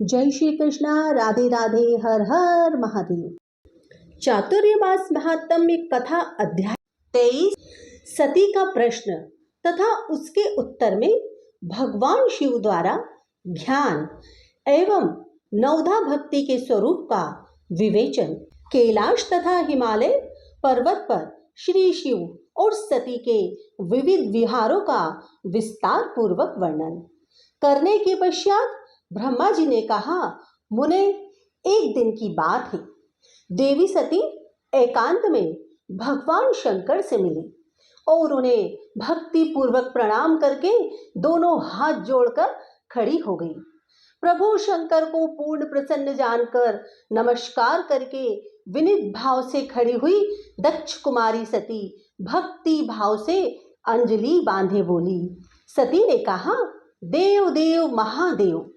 जय श्री कृष्णा, राधे राधे, हर हर महादेव। चातुर्मास महात्म्य कथा अध्याय 23 सती का प्रश्न तथा उसके उत्तर में भगवान शिव द्वारा ध्यान एवं नवधा भक्ति के स्वरूप का विवेचन। कैलाश तथा हिमालय पर्वत पर श्री शिव और सती के विविध विहारों का विस्तार पूर्वक वर्णन करने के पश्चात ब्रह्मा जी ने कहा, मुने, एक दिन की बात है। देवी सती एकांत में भगवान शंकर से मिली और उन्हें भक्ति पूर्वक प्रणाम करके दोनों हाथ जोड़कर खड़ी हो गई। प्रभु शंकर को पूर्ण प्रसन्न जानकर नमस्कार करके विनीत भाव से खड़ी हुई दक्ष कुमारी सती भक्ति भाव से अंजलि बांधे बोली। सती ने कहा, देव देव महादेव,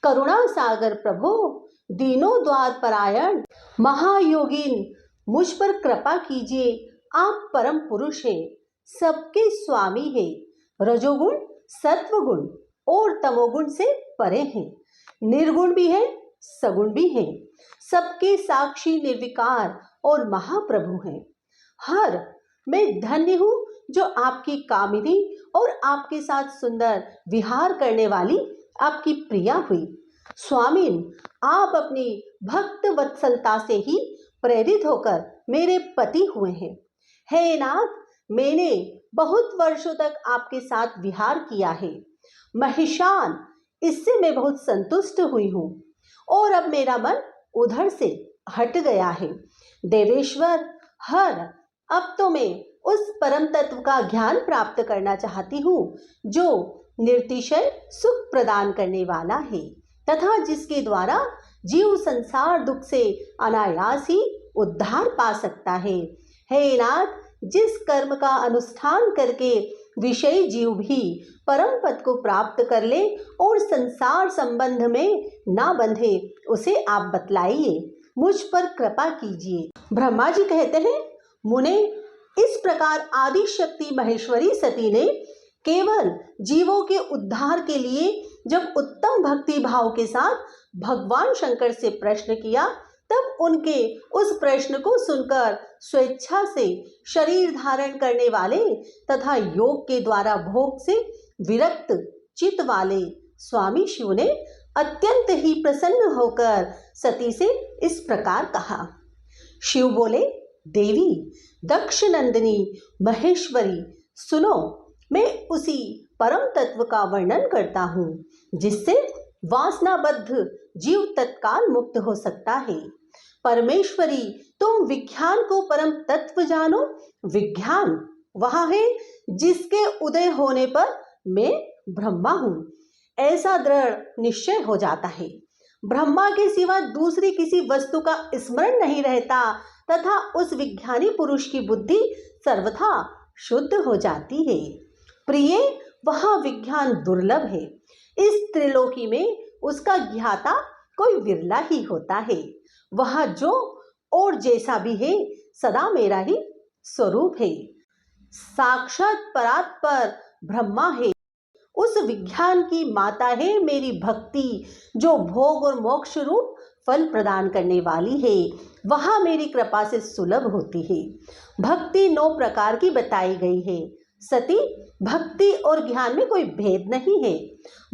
करुणा सागर प्रभु, दीनों द्वार परायण महायोगीन, मुझ पर कृपा कीजिए। आप परम पुरुष हैं, सबके स्वामी हैं, रजोगुण सत्वगुण और तमोगुण से परे हैं, निर्गुण भी हैं, सगुण भी हैं, सबके साक्षी निर्विकार और महाप्रभु हैं। हर मैं धन्य हूँ जो आपकी कामिनी और आपके साथ सुंदर विहार करने वाली आपकी प्रिया हुई। स्वामीन, आप अपनी भक्त वत्सलता से ही प्रेरित होकर मेरे पति हुए हैं। हे नाथ, मैंने बहुत वर्षों तक आपके साथ विहार किया है। महिषान, इससे मैं बहुत संतुष्ट हुई हूँ और अब मेरा मन उधर से हट गया है। देवेश्वर हर, अब तो मैं उस परम तत्व का ज्ञान प्राप्त करना चाहती हूँ जो निर्तिशय सुख प्रदान करने वाला है तथा जिसके द्वारा जीव संसार दुख से अनायास ही उद्धार पा सकता है। हे नाथ, जिस कर्म का अनुष्ठान करके विषय जीव भी परम पद को प्राप्त कर ले और संसार संबंध में ना बंधे, उसे आप बतलाइए, मुझ पर कृपा कीजिए। ब्रह्मा जी कहते हैं, मुने, इस प्रकार आदि शक्ति महेश्वरी सती ने केवल जीवों के उद्धार के लिए जब उत्तम भक्ति भाव के साथ भगवान शंकर से प्रश्न किया, तब उनके उस प्रश्न को सुनकर स्वेच्छा से शरीर धारण करने वाले तथा योग के द्वारा भोग से विरक्त चित्त वाले स्वामी शिव ने अत्यंत ही प्रसन्न होकर सती से इस प्रकार कहा। शिव बोले, देवी दक्ष नंदिनी महेश्वरी, सुनो, मैं उसी परम तत्व का वर्णन करता हूँ जिससे वासनाबद्ध जीव तत्काल मुक्त हो सकता है। परमेश्वरी, तुम विज्ञान को परम तत्व जानो। विज्ञान वहाँ है जिसके उदय होने पर मैं ब्रह्मा हूँ, ऐसा दृढ़ निश्चय हो जाता है। ब्रह्मा के सिवा दूसरी किसी वस्तु का स्मरण नहीं रहता तथा उस विज्ञानी पुरुष की बुद्धि सर्वथा शुद्ध हो जाती है। प्रिय, वहाँ विज्ञान दुर्लभ है। इस त्रिलोकी में उसका ज्ञाता कोई विरला ही होता है। वहाँ जो और जैसा भी है सदा मेरा ही स्वरूप है। साक्षात परात्पर ब्रह्मा है, उस विज्ञान की माता है मेरी भक्ति, जो भोग और मोक्ष रूप फल प्रदान करने वाली है। वहाँ मेरी कृपा से सुलभ होती है। भक्ति 9 प्रकार की बताई गई है। सती, भक्ति और ज्ञान में कोई भेद नहीं है।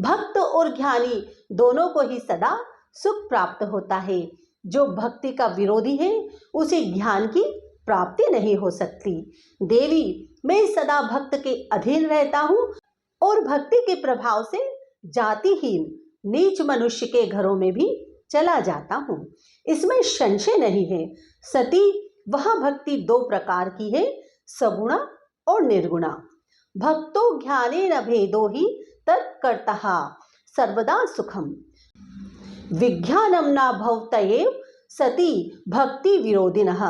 भक्त और ज्ञानी दोनों को ही सदा सुख प्राप्त होता है। जो भक्ति का विरोधी है उसे ज्ञान की प्राप्ति नहीं हो सकती। देवी, मैं सदा भक्त के अधीन रहता हूँ और भक्ति के प्रभाव से जातिहीन नीच मनुष्य के घरों में भी चला जाता हूँ, इसमें संशय नहीं है। सती, वह भक्ति 2 प्रकार की है, सगुणा और निर्गुणा। भक्तो ज्ञाने न भेदो ही तत्कर्तः सर्वदा सुखम, विज्ञानम न भवत्येव सती भक्ति विरोधिनः,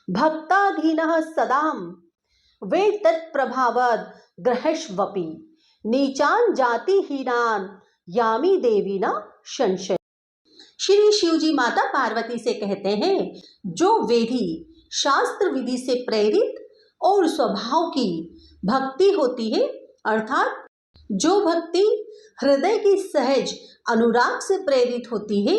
भक्ताधीनः सदाम वे तत्प्रभावद ग्रहष्वपि, नीचान जातिहीनान यामी देवी न संशय। श्री शिव जी माता पार्वती से कहते हैं, जो वेदी शास्त्र विधि से प्रेरित और स्वभाव की भक्ति होती है, अर्थात जो भक्ति हृदय की सहज अनुराग से प्रेरित होती है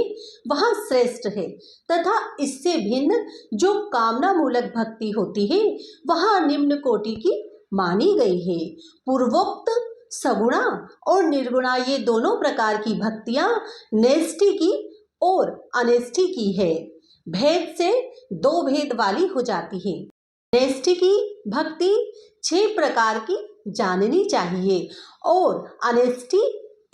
वह श्रेष्ठ है, तथा इससे भिन्न जो कामना मूलक भक्ति होती है वह निम्न कोटि की मानी गई है। पूर्वोक्त सगुणा और निर्गुणा ये दोनों प्रकार की भक्तियां नेष्टि की और अनेष्टि की है। भेद से दो भेद वाली हो जाती है। नेष्टि की भक्ति 6 प्रकार की जाननी चाहिए और अनेष्टि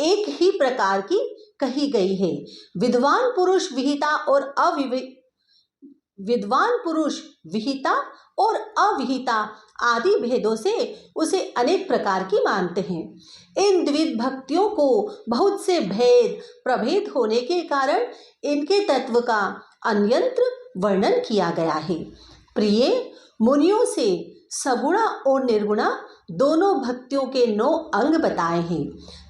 एक ही प्रकार की कही गई है। विद्वान पुरुष विहिता और अविहिता आदि भेदों से उसे अनेक प्रकार की मानते हैं। इन द्विविध भक्तियों को बहुत से भेद प्रभेद होने के कारण इनके तत्व का अन्यंत्र वर्णन किया गया है। प्रिय मुनियों से सगुणा और निर्गुणा दोनों भक्तियों के 9 अंग बताए हैं।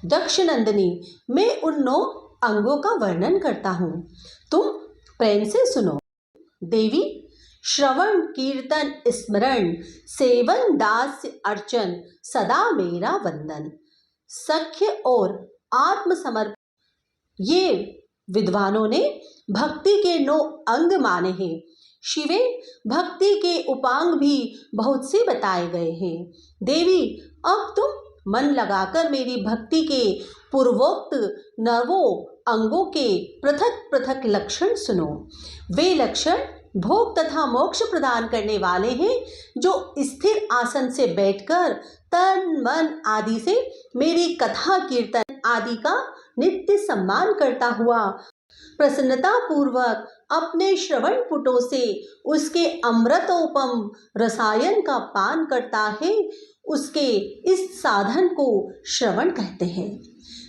दक्षनंदिनी, मैं उन 9 अंगों का वर्णन करता हूँ, तुम प्रेम से सुनो। देवी, श्रवण कीर्तन स्मरण सेवन दास्य अर्चन सदा मेरा वंदन। सख्य और आत्मसमर्पण ये विद्वानों ने भक्ति के 9 अंग माने हैं। शिवे, भक्ति के उपांग भी बहुत से बताए गए हैं। देवी, अब तुम मन लगाकर मेरी भक्ति के पूर्वोक्त 9 अंगों के पृथक पृथक लक्षण सुनो। वे लक्षण भोग तथा मोक्ष प्रदान करने वाले हैं। जो स्थिर आसन से बैठकर तन मन आदि से मेरी कथा कीर्तन आदि का नित्य सम्मान करता हुआ प्रसन्नता पूर्वक अपने श्रवण पुटों से उसके अमृतोपम रसायन का पान करता है, उसके इस साधन को श्रवण कहते हैं।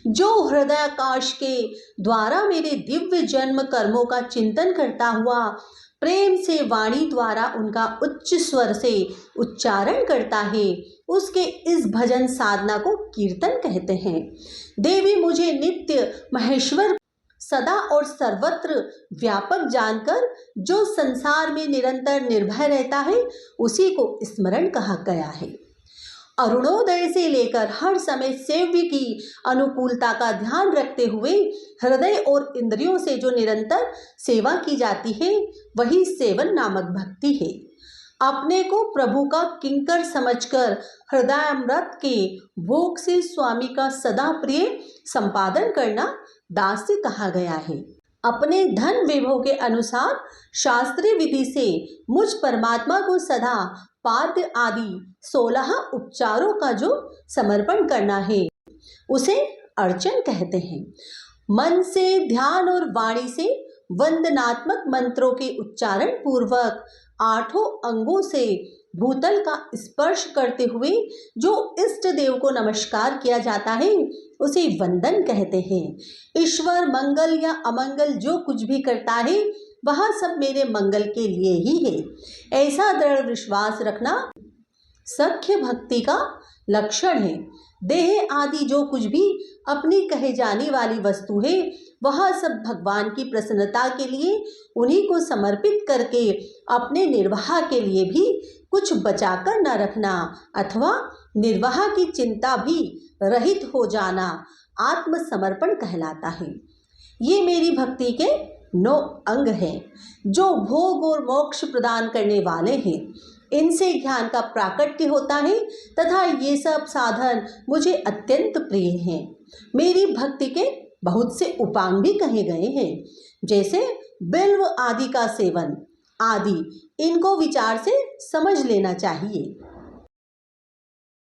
जो हृदयाकाश के द्वारा मेरे दिव्य जन्म कर्मों का चिंतन करता हुआ प्रेम से वाणी द्वारा उनका उच्च स्वर से उच्चारण करता है, उसके इस भजन साधना को कीर्तन कहते हैं। देवी, मुझे नित्य महेश्वर सदा और सर्वत्र व्यापक जानकर जो संसार में निरंतर निर्भय रहता है उसी को स्मरण कहा गया है। अरुणोदय से लेकर हर समय सेव्य की अनुकूलता का ध्यान रखते हुए हृदय और इंद्रियों से जो निरंतर सेवा की जाती है वही सेवन नामक भक्ति है। अपने को प्रभु का किंकर समझकर हृदयामृत के भोग से स्वामी का सदा प्रिय संपादन करना दास्य कहा गया है। अपने धन वैभव के अनुसार शास्त्रीय विधि से मुझ परमात्मा को सदा पाद्य आदि 16 उपचारों का जो समर्पण करना है उसे अर्चन कहते हैं। मन से ध्यान और वाणी से वंदनात्मक मंत्रों के उच्चारण पूर्वक 8 अंगों से भूतल का स्पर्श करते हुए जो इष्ट देव को नमस्कार किया जाता है उसे वंदन कहते हैं। ईश्वर मंगल या अमंगल जो कुछ भी करता है वह सब मेरे मंगल के लिए ही है, ऐसा दृढ़ विश्वास रखना सख्य भक्ति का लक्षण है। देह आदि जो कुछ भी अपनी कहे जाने वाली वस्तु है वह सब भगवान की प्रसन्नता के लिए उन्हीं को समर्पित करके अपने निर्वाह के लिए भी कुछ बचाकर न रखना अथवा निर्वाह की चिंता भी रहित हो जाना आत्मसमर्पण कहलाता है। ये मेरी भक्ति के 9 अंग हैं जो भोग और मोक्ष प्रदान करने वाले हैं। इनसे ज्ञान का प्राकट्य होता है तथा ये सब साधन मुझे अत्यंत प्रिय हैं। मेरी भक्ति के बहुत से उपांग भी कहे गए हैं, जैसे बिल्व आदि का सेवन आदि। इनको विचार से समझ लेना चाहिए।